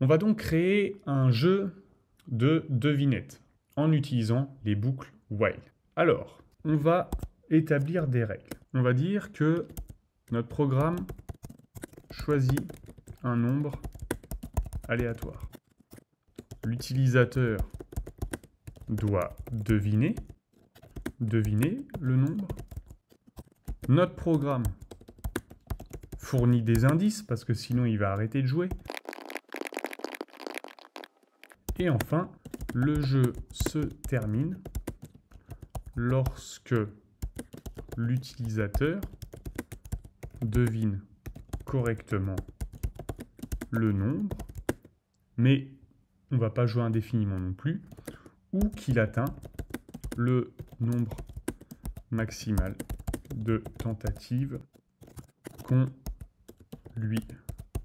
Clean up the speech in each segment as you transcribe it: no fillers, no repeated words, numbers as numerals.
On va donc créer un jeu de devinettes en utilisant les boucles while. Alors, on va établir des règles. On va dire que notre programme choisit un nombre aléatoire. L'utilisateur doit deviner le nombre. Notre programme fournit des indices parce que sinon il va arrêter de jouer. Et enfin, le jeu se termine lorsque l'utilisateur devine correctement le nombre, mais on ne va pas jouer indéfiniment non plus, ou qu'il atteint le nombre maximal de tentatives qu'on lui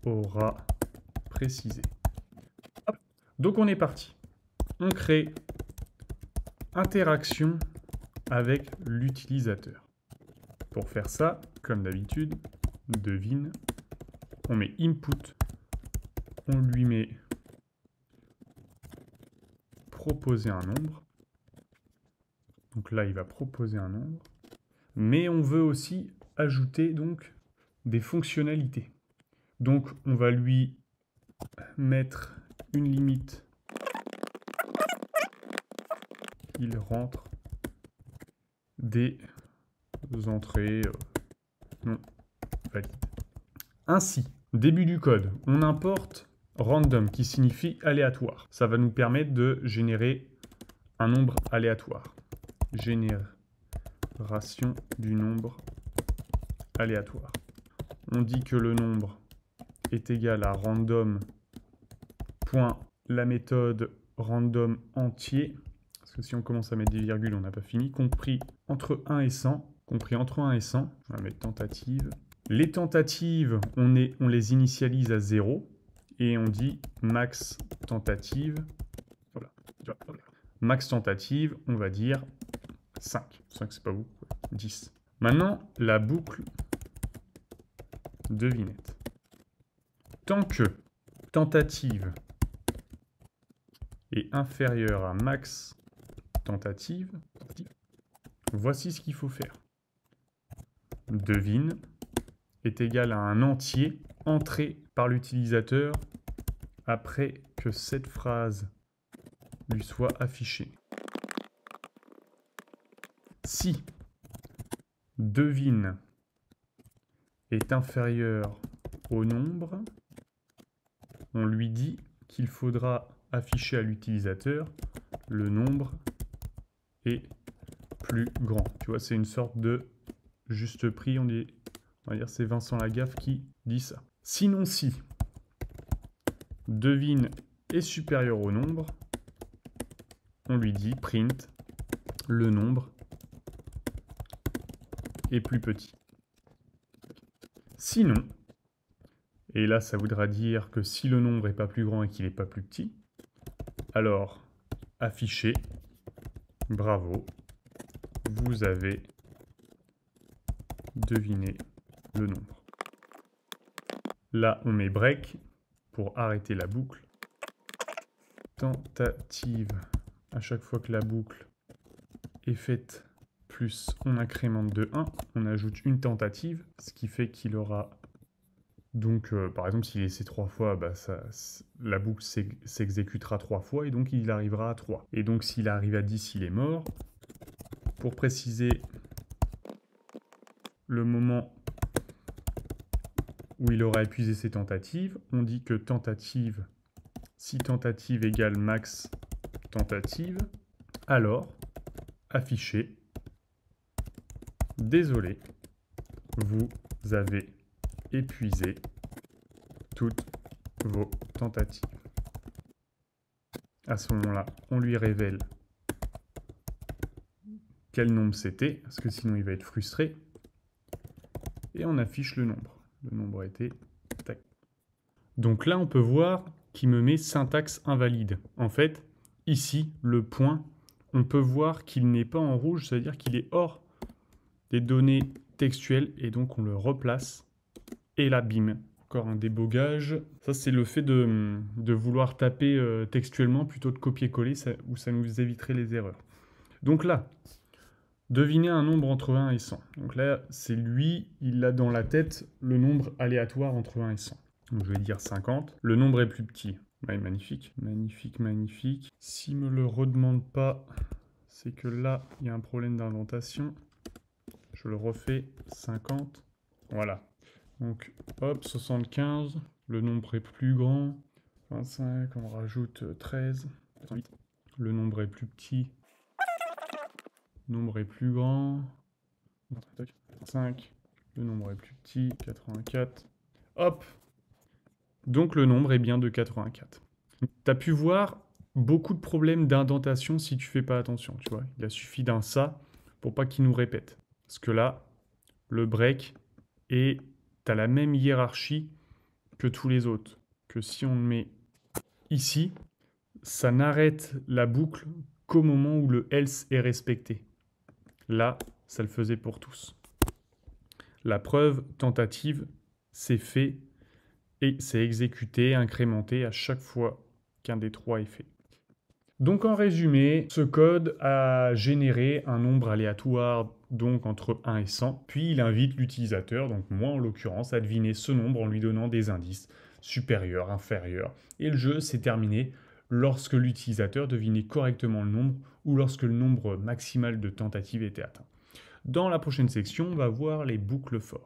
aura précisé. Hop. Donc on est parti. On crée interaction avec l'utilisateur. Pour faire ça, comme d'habitude, devine, on met input, on lui met proposer un nombre. Donc là, il va proposer un nombre. Mais on veut aussi ajouter donc des fonctionnalités. Donc on va lui mettre une limite. Il rentre des entrées non valides. Ainsi, début du code, on importe random qui signifie aléatoire. Ça va nous permettre de générer un nombre aléatoire. Génération du nombre aléatoire. On dit que le nombre est égal à random. La méthode random entier, parce que si on commence à mettre des virgules, on n'a pas fini, compris entre 1 et 100, compris entre 1 et 100, on va mettre tentative. Les tentatives, on les initialise à 0, et on dit max tentative, voilà. Max tentative, on va dire 5. 5, c'est pas beaucoup, 10. Maintenant, la boucle devinette. Tant que tentative est inférieure à max tentative, voici ce qu'il faut faire. Devine est égal à un entier entré par l'utilisateur après que cette phrase lui soit affichée. Si devine est inférieur au nombre, on lui dit qu'il faudra afficher à l'utilisateur le nombre est plus grand. Tu vois, c'est une sorte de juste prix, on va dire c'est Vincent Lagaffe qui dit ça. Sinon, si devine est supérieur au nombre, on lui dit print le nombre est plus petit. Sinon, et là ça voudra dire que si le nombre n'est pas plus grand et qu'il n'est pas plus petit, alors afficher, bravo, vous avez deviné le nombre. Là on met break pour arrêter la boucle. Tentative, à chaque fois que la boucle est faite, plus on incrémente de 1, on ajoute une tentative, ce qui fait qu'il aura... Donc, par exemple, s'il essaie 3 fois, bah, la boucle s'exécutera 3 fois, et donc il arrivera à 3. Et donc, s'il arrive à 10, il est mort. Pour préciser le moment où il aura épuisé ses tentatives, on dit que tentative, si tentative égale max tentative, alors, afficher, désolé, vous avez épuisé toutes vos tentatives. À ce moment-là, on lui révèle quel nombre c'était, parce que sinon il va être frustré. Et on affiche le nombre. Le nombre était... Tac. Donc là, on peut voir qu'il me met syntaxe invalide. En fait, ici, le point, on peut voir qu'il n'est pas en rouge, c'est-à-dire qu'il est hors des données textuelles, et donc on le replace. Et là, bim, Encore un débogage. Ça, c'est le fait de vouloir taper textuellement plutôt de copier-coller, où ça nous éviterait les erreurs. Donc là, devinez un nombre entre 1 et 100. Donc là, c'est lui, il a dans la tête le nombre aléatoire entre 1 et 100. Donc je vais dire 50. Le nombre est plus petit. Ouais, magnifique. Magnifique, magnifique. S'il me le redemande pas, c'est que là, il y a un problème d'indentation. Je le refais. 50. Voilà. Donc, hop, 75. Le nombre est plus grand. 25, on rajoute 13. 88. Le nombre est plus petit. Le nombre est plus grand. 5. Le nombre est plus petit. 84. Hop. Donc le nombre est bien de 84. Tu as pu voir beaucoup de problèmes d'indentation si tu fais pas attention, tu vois. Il a suffi d'un ça pour pas qu'il nous répète. Parce que là, le break, et tu as la même hiérarchie que tous les autres. Que si on le met ici, ça n'arrête la boucle qu'au moment où le else est respecté. Là, ça le faisait pour tous. La preuve tentative, c'est fait et c'est exécuté, incrémenté à chaque fois qu'un des trois est fait. Donc en résumé, ce code a généré un nombre aléatoire donc entre 1 et 100, puis il invite l'utilisateur, donc moi en l'occurrence, à deviner ce nombre en lui donnant des indices supérieurs, inférieurs. Et le jeu s'est terminé lorsque l'utilisateur devinait correctement le nombre ou lorsque le nombre maximal de tentatives était atteint. Dans la prochaine section, on va voir les boucles for.